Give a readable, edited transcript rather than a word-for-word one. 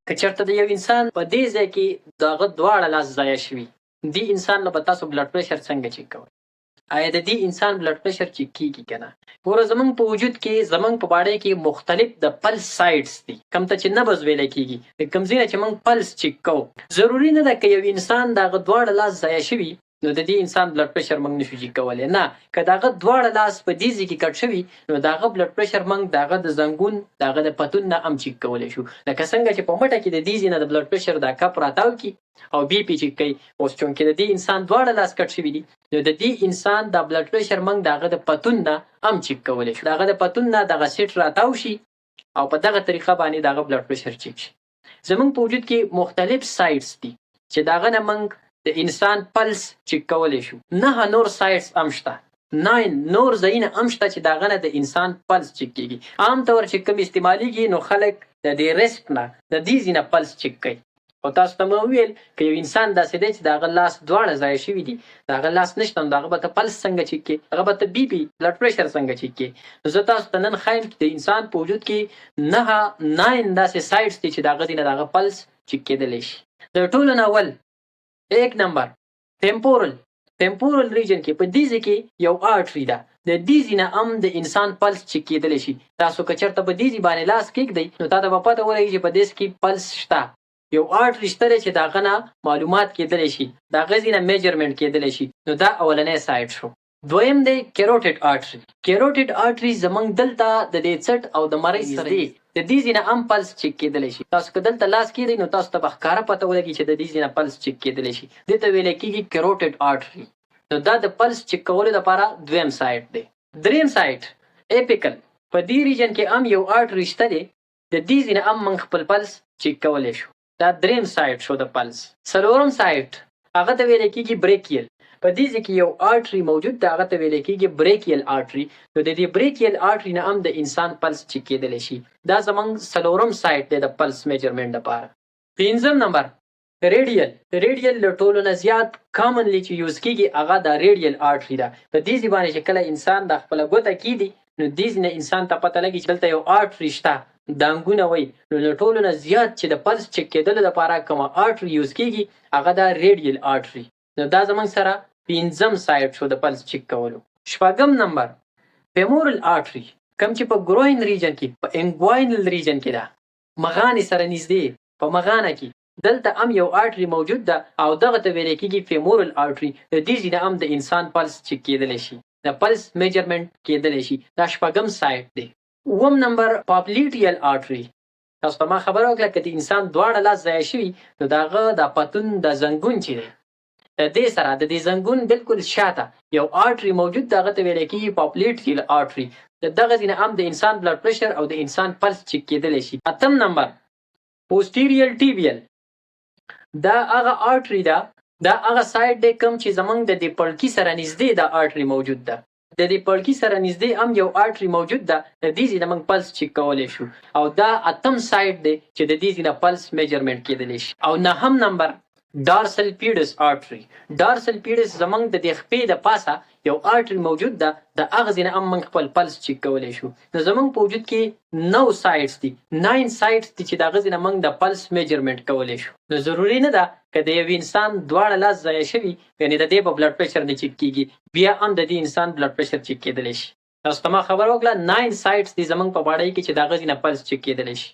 که چېرته د یو انسان په دې ځای کې د هغه دواړه لاس ضایع شوي، دې انسان له به تاسو بلډ پریشر څنګه چیک کوئ؟ آیا د دې انسان بلډ پریشر چیک کیږي که نه؟ ګوره زموږ په وجود کې زموږ په باډۍ کې مختلف د پلس سایډز دي، کوم ته چې نبض ویلی کېږي، د کوم ځای نه چې موږ پلس چیک کوو. ضروري نه ده که یو انسان د هغه دواړه لاس ضایع شوي نو د دې انسان بلډ پریشر موږ نشو چیک کولی. نه، که د هغه دواړه لاس په دې ځای کې کټ شوي نو د هغه بلډ پریشر موږ د هغه د زنګون د هغه د پتون نه هم چیک کولی شو. لکه څنګه چې په مټه کې د دې ځای نه د بلډ پریشر دا کپ راتاو کي او بي پي چیک کوي. اوس چونکې د دې انسان دواړه لاس کټ شوي دي نو د دې انسان د بلډ پریشر موږ د هغه د پتون نه هم چیک کولی شو. د هغه د پتون نه دغه سیټ راتاو شي او په دغه طریقه باندې د هغه بلډ پریشر چیک شي. زموږ په وجود کې مختلف سایډز دي چې د هغه نه موږ د انسان پلس چیک کولی شو. 9 نور سایډز هم شته، 9 نور ځایونه هم شته چې د هغه نه د انسان پلس چیک کېږي. عام طور چې کوم استعمالیږي نو خلک د دې ریسټ نه د دې ځای نه پلس چیک کوي. او تاسو ته مې وویل که یو انسان داسې دی چې د هغه لاس دواړه ضایع شوي دي، د هغه لاس نشته، نو د هغه به ته پلس څنګه چیک کړې؟ هغه به ته بي پي بلډ پریشر څنګه چیک کړې؟ نو زه تاسو ته نن ښایم چې د انسان په وجود کې 9 داسې سایډز دي چې د هغه ځای نه د هغه پلس چیک کېدلی شي. د ټولو نه اول 1 نمبر ټیمپورل ریجن کې په دې ځای کې یو آرټري ده، د دې ځای نه هم د انسان پلس چیک کېدلی شي. تاسو که چېرته په دې ځای باندې لاس کېږدئ نو تا ته به پته ولګي چې په دې کې پلس شته. یو آرټري شته دی چې د هغه نه معلومات کېدلی شي، د هغه ځای نه میجرمنټ کېدلی شي. نو دا اولنی سایډ شو. دویم دی کیروټیډ آرټري. کیروټیډ آرټري زموږ دلته د دې څټ او د مرۍ سره دی، د دې ځای نه هم پلس چیک کېدلی شي. تاسو که دلته لاس کېږدئ نو تاسو ته به ښکاره پته ولګي چې د دې ځای نه پلس چیک کېدلی شي. دې ته ویلی کېږي کیروټیډ آرټري. نو دا د پلس چیک کولو لپاره دویم سایډ دی. دریم سایډ اپیکل. په دې ریجن کې هم یو آرټري شته دی، د دې ځای نه هم موږ خپل پلس چیک کولی شو. دا دریم سایډ شو د پلس. څلورم سایډ هغه ته ویلی کېږي بریکیل. په دې ځای کې یو آرټري موجود ده، هغه ته ویلی کېږي بریکیل آرټري. نو د دې بریکیل آرټري نه هم د انسان پلس چیک کېدلی شي. دا زموږ څلورم سایډ دی د پلس میجرمنټ لپاره. 5 نمبر ریډیل له ټولو نه زیات کامنلی چې یوز کېږي هغه د ریډیل آرټري ده. په دې ځای باندې چې کله انسان د خپله ګوته کېږدي نو دې ځای نه انسان ته پته لګي چې دلته یو آرټري شته، دانګونه وایي. نو له ټولو نه زیات چې د پلس چیک کېدلو لپاره کومه آرټري یوز کېږي هغه د ریډیل آرټري. نو دا زموږ سره 5م سایډ شو د پلس چیک کولو. 6 نمبر فیمورل آرټري، کوم چې په ګروین ریجن کې په انګواینل ریجن کې ده، مغانې سره نږدې په مغانه کې دلته هم یو آرټري موجود ده او دغه ته ویلی کېږي فیمورل آرټري. د دې ځای نه هم د انسان پلس چیک کېدلی شي، د پلس میجرمنټ کېدلی شي. دا 6م سایډ دی. 7 نمبر پاپلیټیل آرټري. تاسو ته ما خبره وکړه که د انسان دواړه لاس ضایع شوي نو د هغه د پتون د زنګون چې دی د دې سره د دې زنګون بالکل شاته یو آرټري موجود ده، هغه ته ویلی کېږي پاپلیټیل آرټري. د دغه ځای نه هم د انسان بلډ پریشر او د انسان پلس چیک کېدلی شي. 8 نمبر پوسټیریل ټیبیل. دا هغه آرټري ده، دا هغه سایډ دی کوم چې زموږ د دې پړکي سره نږدې دا آرټري موجود ده. د دې پړکي سره نږدې هم یو آرټري موجود ده، د دې ځای نه موږ پلس چیک کولی شو. او دا 8م سایډ دی چې د دې ځای نه پلس میجرمنټ کېدلی شي. او 9 نمبر ډارسل پیډس آرټري. ډارسل پیډس زموږ د دې خپې د پاسه یو آرټري موجود ده، د هغه ځای نه هم موږ خپل پلس چیک کولی شو. نو زموږ په وجود کې 9 سایډز دي، 9 سایډز دي چې د هغه ځای نه موږ د پلس میجرمنټ کولی شو. نو ضروري نه ده که د یو انسان دواړه لاس ضایع شوي یعنې د دې په بلډ پریشر نه چیک کېږي، بیا هم د دې انسان بلډ پریشر چیک کېدلی شي. تاسو ته ما خبره وکړه 9 سایډز دي زموږ په باډۍ کې چې د هغه ځای نه پلس چیک کېدلی شي.